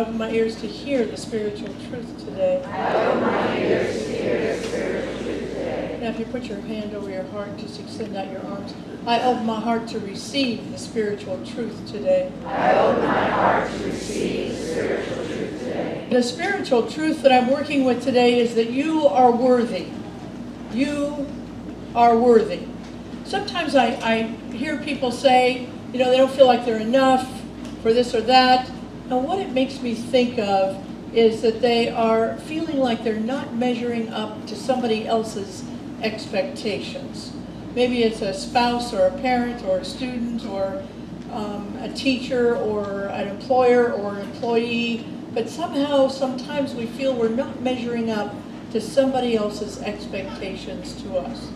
open my ears to hear the spiritual truth today. I open my ears to hear the spiritual truth today. Now, if you put your hand over your heart, just extend out your arms. I open my heart to receive the spiritual truth today. I open my heart to receive the spiritual truth today. The spiritual truth that I'm working with today is that you are worthy. You are worthy. Sometimes I hear people say, they don't feel like they're enough for this or that. And what it makes me think of is that they are feeling like they're not measuring up to somebody else's expectations. Maybe it's a spouse or a parent or a student or a teacher or an employer or an employee, but somehow, sometimes we feel we're not measuring up to somebody else's expectations to us.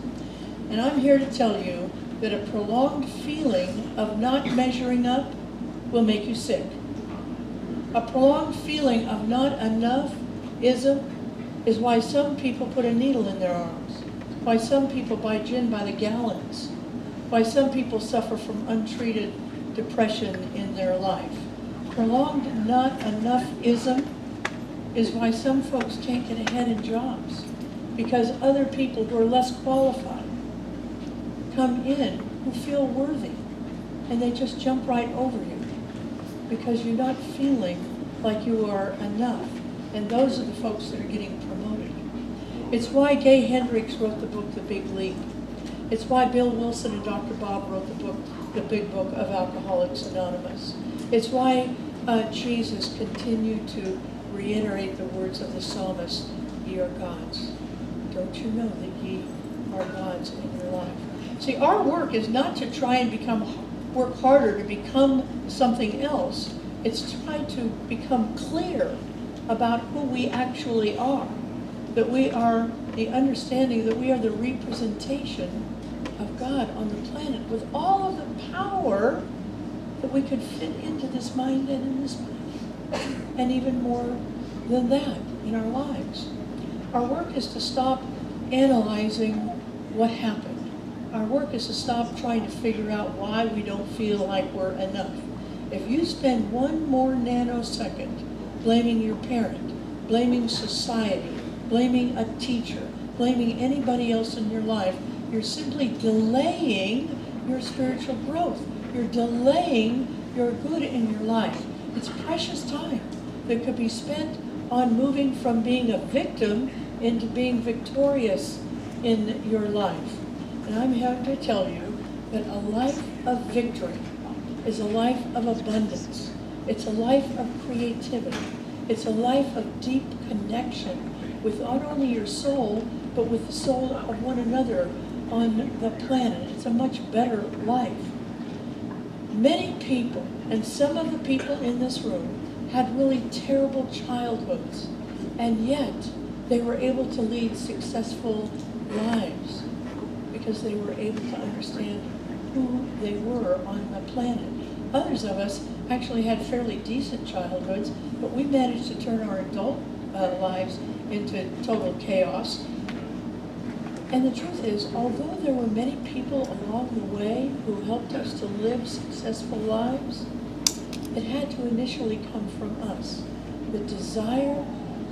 And I'm here to tell you that a prolonged feeling of not measuring up will make you sick. A prolonged feeling of not enough-ism is why some people put a needle in their arms, why some people buy gin by the gallons, why some people suffer from untreated depression in their life. Prolonged not enough-ism is why some folks can't get ahead in jobs, because other people who are less qualified come in who feel worthy, and they just jump right over you because you're not feeling like you are enough. And those are the folks that are getting promoted. It's why Gay Hendricks wrote the book, The Big Leap. It's why Bill Wilson and Dr. Bob wrote the book, The Big Book of Alcoholics Anonymous. It's why Jesus continued to reiterate the words of the psalmist, ye are gods. Don't you know that ye are gods in your life? See, our work is not to try and work harder to become something else. It's to try to become clear about who we actually are. That we are the understanding that we are the representation of God on the planet with all of the power that we could fit into this mind and in this body. And even more than that in our lives. Our work is to stop analyzing what happened. Our work is to stop trying to figure out why we don't feel like we're enough. If you spend one more nanosecond blaming your parent, blaming society, blaming a teacher, blaming anybody else in your life, you're simply delaying your spiritual growth. You're delaying your good in your life. It's precious time that could be spent on moving from being a victim into being victorious in your life. And I'm here to tell you that a life of victory is a life of abundance. It's a life of creativity. It's a life of deep connection with not only your soul, but with the soul of one another on the planet. It's a much better life. Many people, and some of the people in this room, had really terrible childhoods, and yet they were able to lead successful lives because they were able to understand who they were on the planet. Others of us actually had fairly decent childhoods, but we managed to turn our adult lives into total chaos. And the truth is, although there were many people along the way who helped us to live successful lives, it had to initially come from us. The desire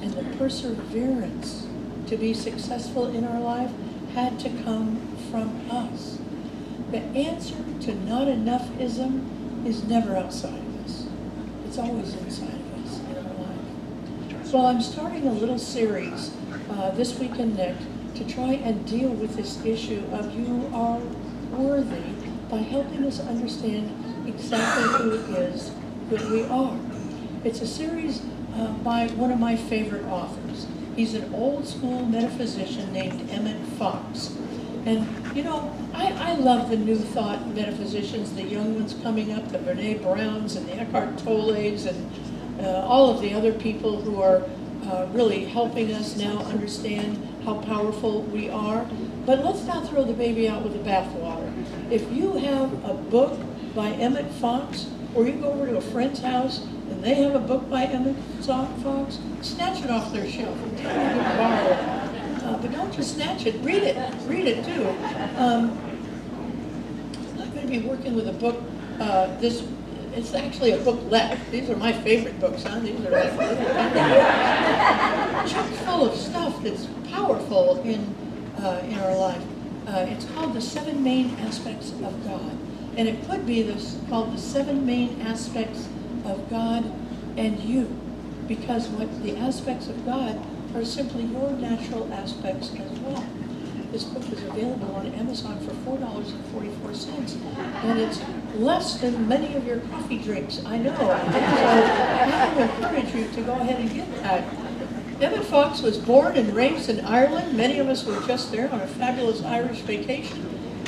and the perseverance to be successful in our life had to come from us. The answer to not enough-ism is never outside of us. It's always inside of us in our life. Well, I'm starting a little series this week and next to try and deal with this issue of you are worthy by helping us understand exactly who it is that we are. It's a series by one of my favorite authors. He's an old school metaphysician named Emmett Fox. And I love the new thought metaphysicians, the young ones coming up, the Brene Browns and the Eckhart Tolles and all of the other people who are really helping us now understand how powerful we are. But let's not throw the baby out with the bathwater. If you have a book by Emmett Fox, or you go over to a friend's house and they have a book by Emmett Fox, snatch it off their shelf and tell them to borrow it. But don't just snatch it, read it too. I'm going to be working with a book it's actually a booklet. These are my favorite books, huh? These are like chock full of stuff that's powerful in our life. It's called The 7 Main Aspects of God. And it could be called The 7 Main Aspects of God and You. Because the aspects of God are simply your natural aspects as well. This book is available on Amazon for $4.44, and it's less than many of your coffee drinks, I know. So I would encourage you to go ahead and get that. Emmett Fox was born and raised in Ireland. Many of us were just there on a fabulous Irish vacation.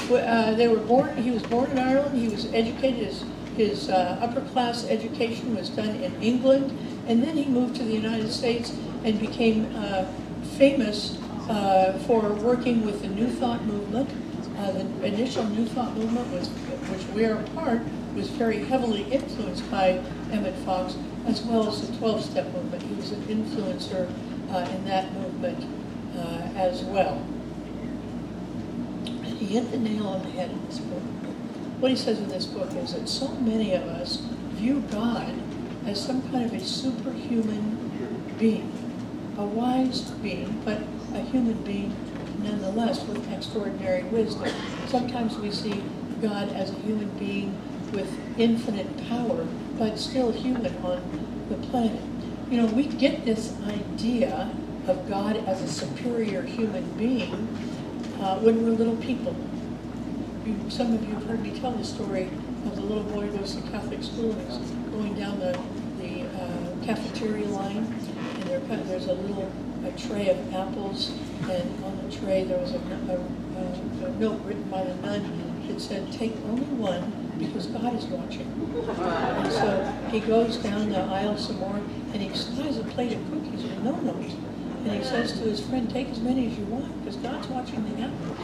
He was born in Ireland. He was educated. His upper class education was done in England, and then he moved to the United States and became famous for working with the New Thought movement. The initial New Thought movement, which we are a part, was very heavily influenced by Emmett Fox, as well as the 12-step movement. He was an influencer in that movement as well. And he hit the nail on the head in this book. What he says in this book is that so many of us view God as some kind of a superhuman being, a wise being, but a human being nonetheless with extraordinary wisdom. Sometimes we see God as a human being with infinite power, but still human on the planet. You know, we get this idea of God as a superior human being when we're little people. Some of you have heard me tell the story of the little boy who goes to Catholic school and is going down the cafeteria line, and there's a tray of apples, and on the tray there was a note written by the nun that said, "Take only one, because God is watching." And so he goes down the aisle some more, and he buys a plate of cookies with no note, and he says to his friend, "Take as many as you want, because God's watching the apples."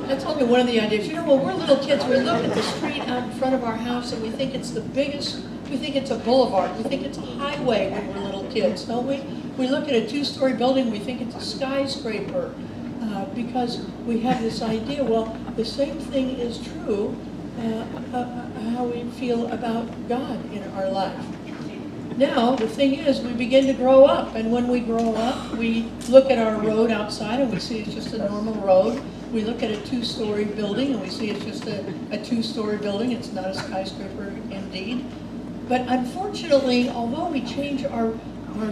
That's only one of the ideas. You know, when we're little kids, we look at the street out in front of our house and we think it's the biggest, we think it's a boulevard, we think it's a highway when we're little kids, don't we? We look at a 2-story building, we think it's a skyscraper because we have this idea. Well, the same thing is true how we feel about God in our life. Now, the thing is, we begin to grow up, and when we grow up, we look at our road outside and we see it's just a normal road. We look at a 2-story building and we see it's just a 2-story building. It's not a skyscraper indeed. But unfortunately, although we change our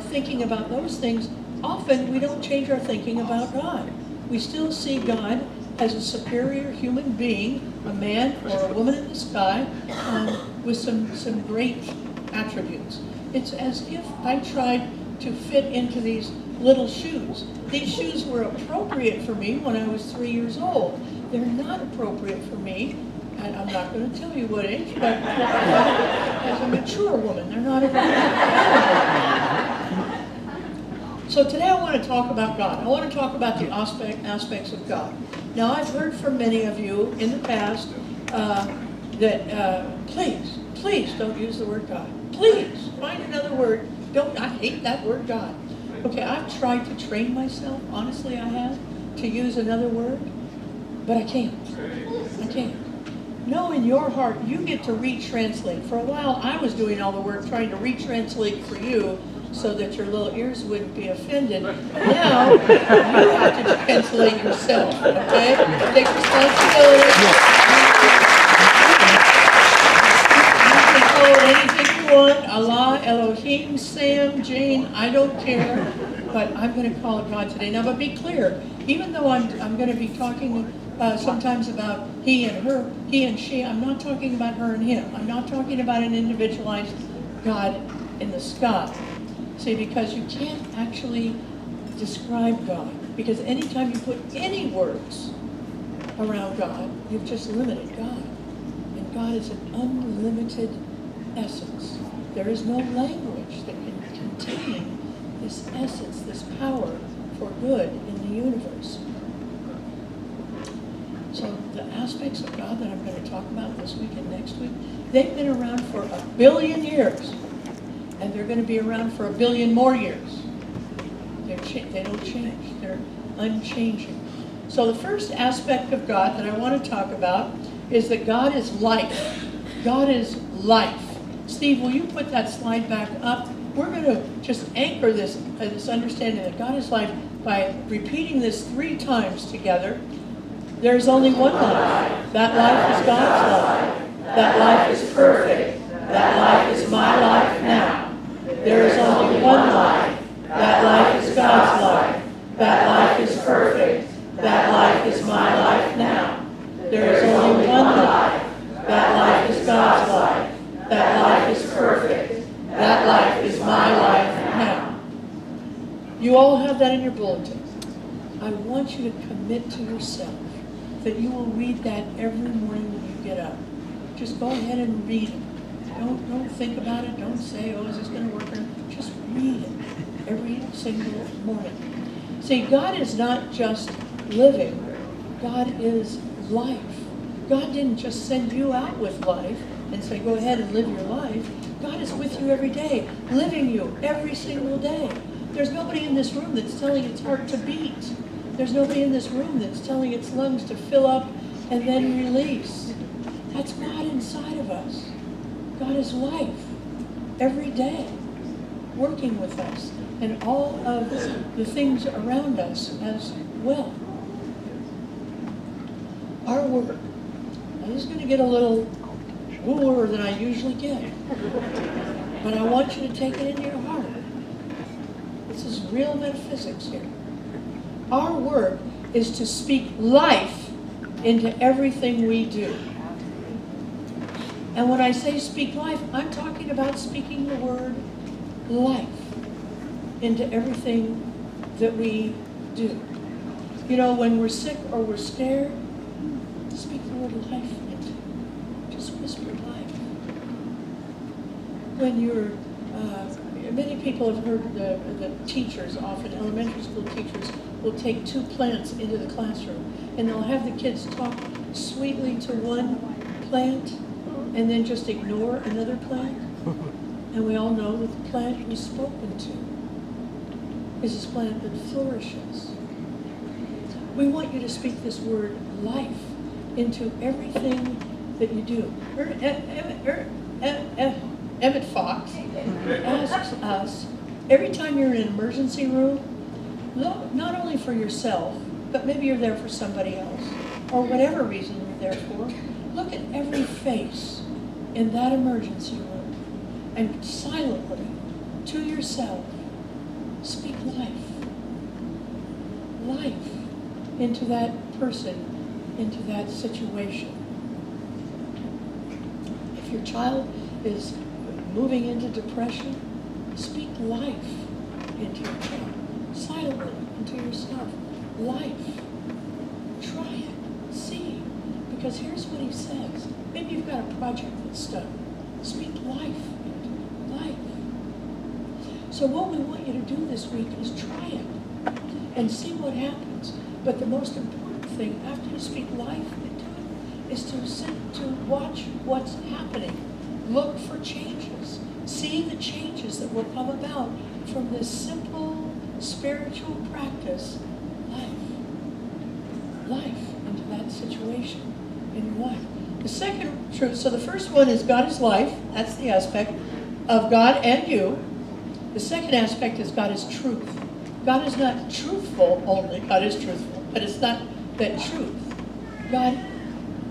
thinking about those things, often we don't change our thinking about God. We still see God as a superior human being, a man or a woman in the sky, with some great attributes. It's as if I tried to fit into these little shoes. These shoes were appropriate for me when I was 3 years old. They're not appropriate for me, and I'm not going to tell you what age, but as a mature woman, they're not appropriate. So today I want to talk about God. I want to talk about the aspects of God. Now, I've heard from many of you in the past that please don't use the word God. Please find another word. I hate that word God. Okay, I've tried to train myself, honestly I have, to use another word, but I can't. I can't. Know in your heart, you get to retranslate. For a while, I was doing all the work trying to retranslate for you so that your little ears wouldn't be offended. Now, you have to translate yourself, okay? Take responsibility. You can call it anything you want, Allah, Elohim, Sam, Jane, I don't care, but I'm going to call it God today. Now, but be clear, even though I'm going to be talking sometimes about he and her, he and she, I'm not talking about her and him. I'm not talking about an individualized God in the sky. See, because you can't actually describe God, because anytime you put any words around God, you've just limited God. And God is an unlimited essence. There is no language that can contain this essence, this power for good in the universe. So the aspects of God that I'm going to talk about this week and next week, they've been around for 1 billion years. And they're going to be around for 1 billion more years. They don't change. They're unchanging. So the first aspect of God that I want to talk about is that God is life. God is life. Steve, will you put that slide back up? We're going to just anchor this understanding that God is life by repeating this 3 times together. There's only one life. That life is God's life. That life is perfect. That life is my life now. There is only one life. That life is God's life. That life is perfect. That life is my life now. There is only one life. That life is God's life. That life is perfect. That life is my life now. You all have that in your bulletin. I want you to commit to yourself that you will read that every morning when you get up. Just go ahead and read it. Don't think about it. Don't say, oh, is this going to work? Just read it every single morning. See, God is not just living. God is life. God didn't just send you out with life and say, go ahead and live your life. God is with you every day, living you every single day. There's nobody in this room that's telling its heart to beat. There's nobody in this room that's telling its lungs to fill up and then release. That's God inside of us. God is life every day, working with us and all of the things around us as well. Our work. Now this is going to get a little wooer than I usually get, but I want you to take it into your heart. This is real metaphysics here. Our work is to speak life into everything we do. And when I say speak life, I'm talking about speaking the word life into everything that we do. You know, when we're sick or we're scared, speak the word life into it. Just whisper life. When you're, many people have heard the teachers, often elementary school teachers, will take 2 plants into the classroom and they'll have the kids talk sweetly to one plant and then just ignore another plant. And we all know that the plant was spoken to is this plant that flourishes. We want you to speak this word life into everything that you do. Emmett Fox asks us, every time you're in an emergency room, look not only for yourself, but maybe you're there for somebody else, or whatever reason you're there for, look at every face in that emergency room and silently, to yourself, speak life. Life into that person, into that situation. If your child is moving into depression, speak life into your child. Silently into yourself. Life. Try it. See. Because here's what he says. Maybe you've got a project that's stuck. Speak life into life. So what we want you to do this week is try it and see what happens. But the most important thing after you speak life into it is to sit to watch what's happening. Look for changes. See the changes that will come about from this simple spiritual practice, life into that situation in your life. The second truth, so the first one is God is life. That's the aspect of God and you. The second aspect is God is truth. God is not truthful only. God is truthful, but it's not that truth. God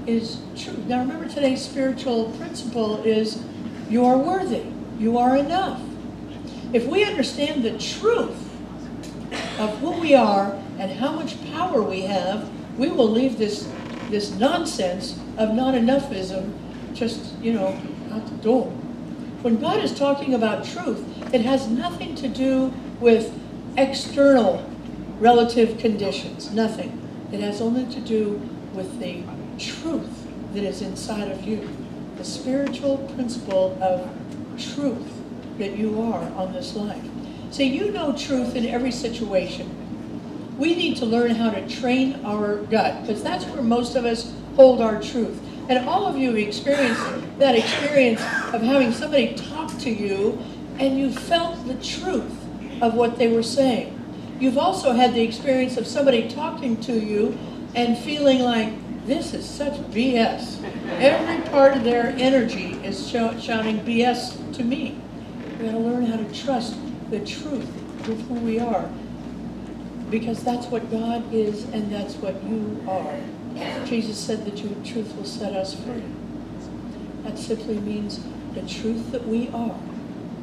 is truth. Now remember, today's spiritual principle is you are worthy. You are enough. If we understand the truth of who we are and how much power we have, we will leave this nonsense of not enoughism just, out the door. When God is talking about truth, it has nothing to do with external relative conditions. Nothing. It has only to do with the truth that is inside of you. The spiritual principle of truth that you are on this life. See, you know truth in every situation. We need to learn how to train our gut, because that's where most of us hold our truth. And all of you have experienced that experience of having somebody talk to you and you felt the truth of what they were saying. You've also had the experience of somebody talking to you and feeling like this is such BS. Every part of their energy is shouting BS to me. We gotta learn how to trust the truth with who we are, because that's what God is and that's what you are. Jesus said the truth will set us free. That simply means the truth that we are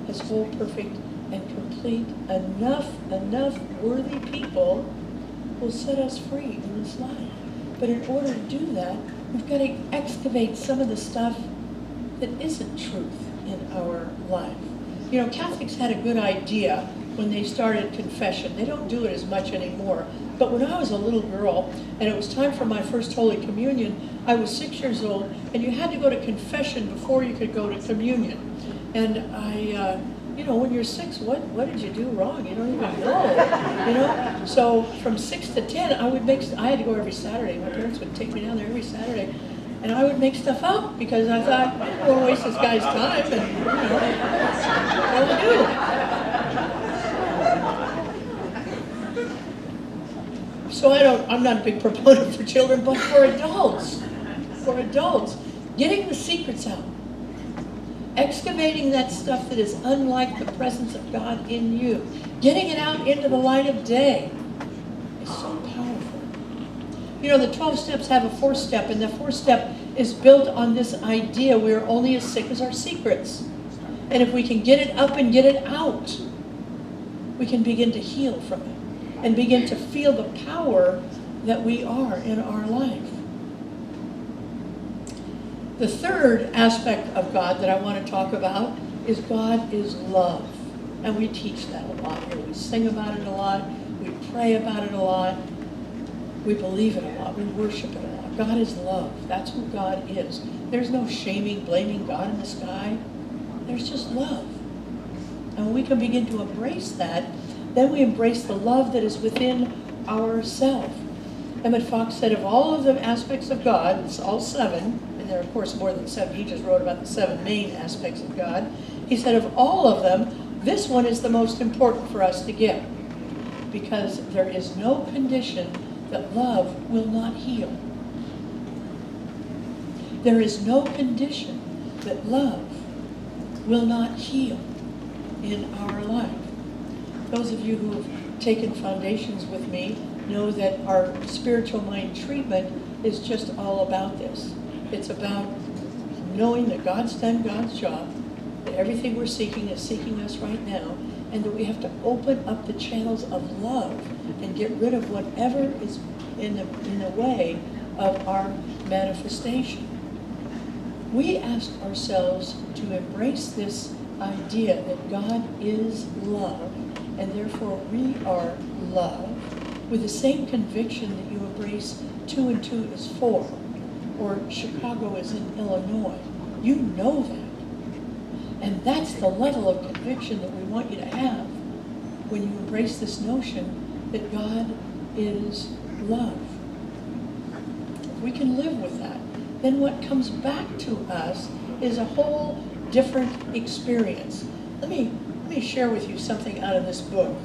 as whole, perfect, and complete, enough worthy people will set us free in this life. But in order to do that, we've got to excavate some of the stuff that isn't truth in our life. You know, Catholics had a good idea when they started confession. They don't do it as much anymore. But when I was a little girl and it was time for my first Holy Communion, I was 6 years old, and you had to go to confession before you could go to communion. And you know, when you're 6, what did you do wrong? You don't even know, you know? So from 6 to 10, I had to go every Saturday. My parents would take me down there every Saturday, and I would make stuff up because I thought, I don't want to waste this guy's time, and, you know, what do I do? So I'm not a big proponent for children, but for adults, getting the secrets out. Excavating that stuff that is unlike the presence of God in you. Getting it out into the light of day is so powerful. You know, the 12 steps have a 4th step, and the 4th step is built on this idea we are only as sick as our secrets. And if we can get it up and get it out, we can begin to heal from it and begin to feel the power that we are in our life. The third aspect of God that I want to talk about is God is love. And we teach that a lot here. We sing about it a lot. We pray about it a lot. We believe it a lot. We worship it a lot. God is love. That's who God is. There's no shaming, blaming God in the sky. There's just love. And when we can begin to embrace that, then we embrace the love that is within ourselves. Emmett Fox said of all of the aspects of God, it's all 7, there are, of course, more than 7. He just wrote about the 7 main aspects of God. He said of all of them, this one is the most important for us to get, because there is no condition that love will not heal. There is no condition that love will not heal in our life. Those of you who have taken foundations with me know that our spiritual mind treatment is just all about this. It's about knowing that God's done God's job, that everything we're seeking is seeking us right now, and that we have to open up the channels of love and get rid of whatever is in the way of our manifestation. We ask ourselves to embrace this idea that God is love, and therefore we are love, with the same conviction that you embrace 2 and 2 is 4. Or Chicago is in Illinois. You know that. And that's the level of conviction that we want you to have when you embrace this notion that God is love. If we can live with that, then what comes back to us is a whole different experience. Let me share with you something out of this book.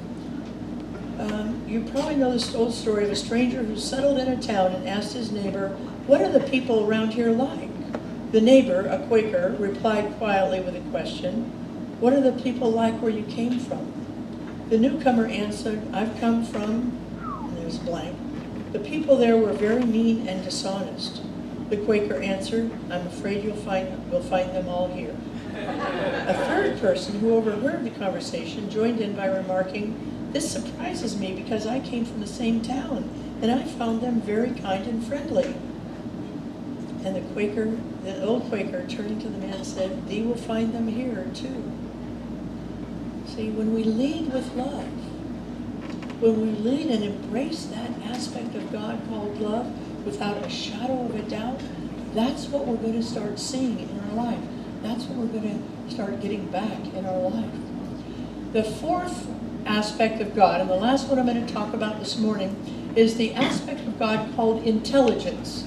You probably know this old story of a stranger who settled in a town and asked his neighbor, "What are the people around here like?" The neighbor, a Quaker, replied quietly with a question, "What are the people like where you came from?" The newcomer answered, "I've come from," and it was blank. "The people there were very mean and dishonest." The Quaker answered, "I'm afraid we'll find them all here." A third person who overheard the conversation joined in by remarking, "This surprises me because I came from the same town, and I found them very kind and friendly." And the old Quaker, turning to the man, said, "Thee will find them here too." See, when we lead with love, when we lead and embrace that aspect of God called love without a shadow of a doubt, that's what we're going to start seeing in our life. That's what we're going to start getting back in our life. The fourth aspect of God, and the last one I'm going to talk about this morning, is the aspect of God called intelligence.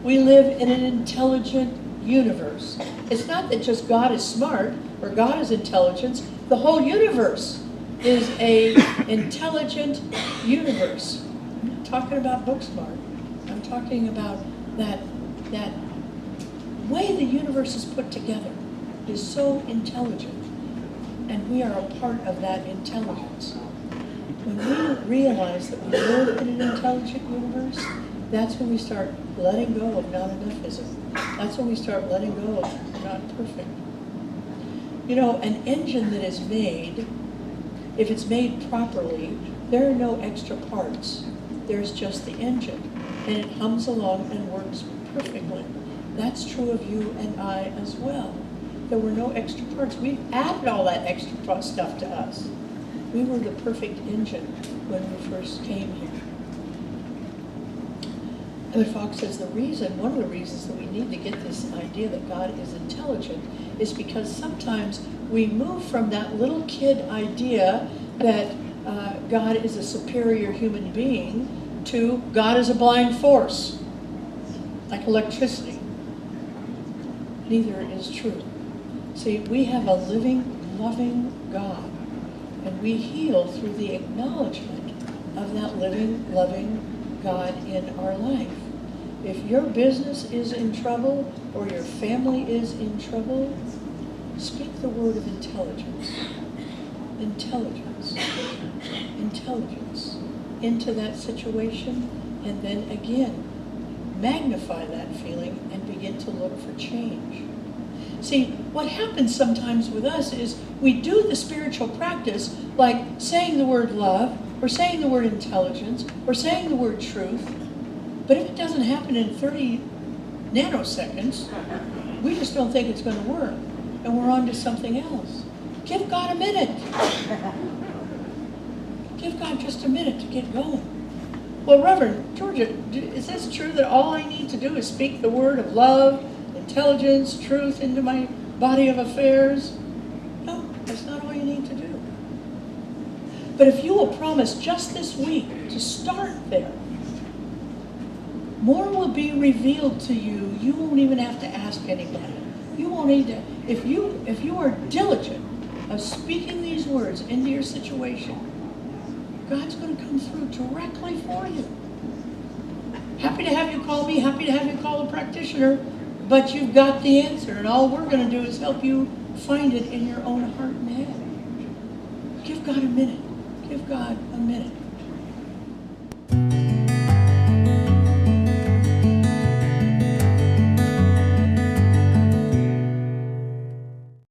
We live in an intelligent universe. It's not that just God is smart or God is intelligence. The whole universe is an intelligent universe. I'm not talking about book smart. I'm talking about that way the universe is put together is so intelligent, and we are a part of that intelligence. When we realize that we live in an intelligent universe, that's when we start letting go of not-enoughism. That's when we start letting go of not perfect. You know, an engine that is made, if it's made properly, there are no extra parts. There's just the engine, and it hums along and works perfectly. That's true of you and I as well. There were no extra parts. We've added all that extra stuff to us. We were the perfect engine when we first came here. Emmett Fox says one of the reasons that we need to get this idea that God is intelligent is because sometimes we move from that little kid idea that God is a superior human being to God is a blind force, like electricity. Neither is true. See, we have a living, loving God, and we heal through the acknowledgement of that living, loving God in our life. If your business is in trouble or your family is in trouble, speak the word of intelligence. Intelligence. Intelligence into that situation, and then again, magnify that feeling and begin to look for change. See, what happens sometimes with us is we do the spiritual practice like saying the word love, or saying the word intelligence, or saying the word truth, but if it doesn't happen in 30 nanoseconds, we just don't think it's going to work, and we're on to something else. Give God a minute. Give God just a minute to get going. Well, Reverend Georgia, is this true that all I need to do is speak the word of love, intelligence, truth into my body of affairs? No, that's not all you need to do. But if you will promise just this week to start there, more will be revealed to you. You won't even have to ask anybody. You won't need to. If you are diligent of speaking these words into your situation, God's going to come through directly for you. Happy to have you call me, happy to have you call a practitioner, but you've got the answer, and all we're going to do is help you find it in your own heart and head. Give God a minute. Give God a minute.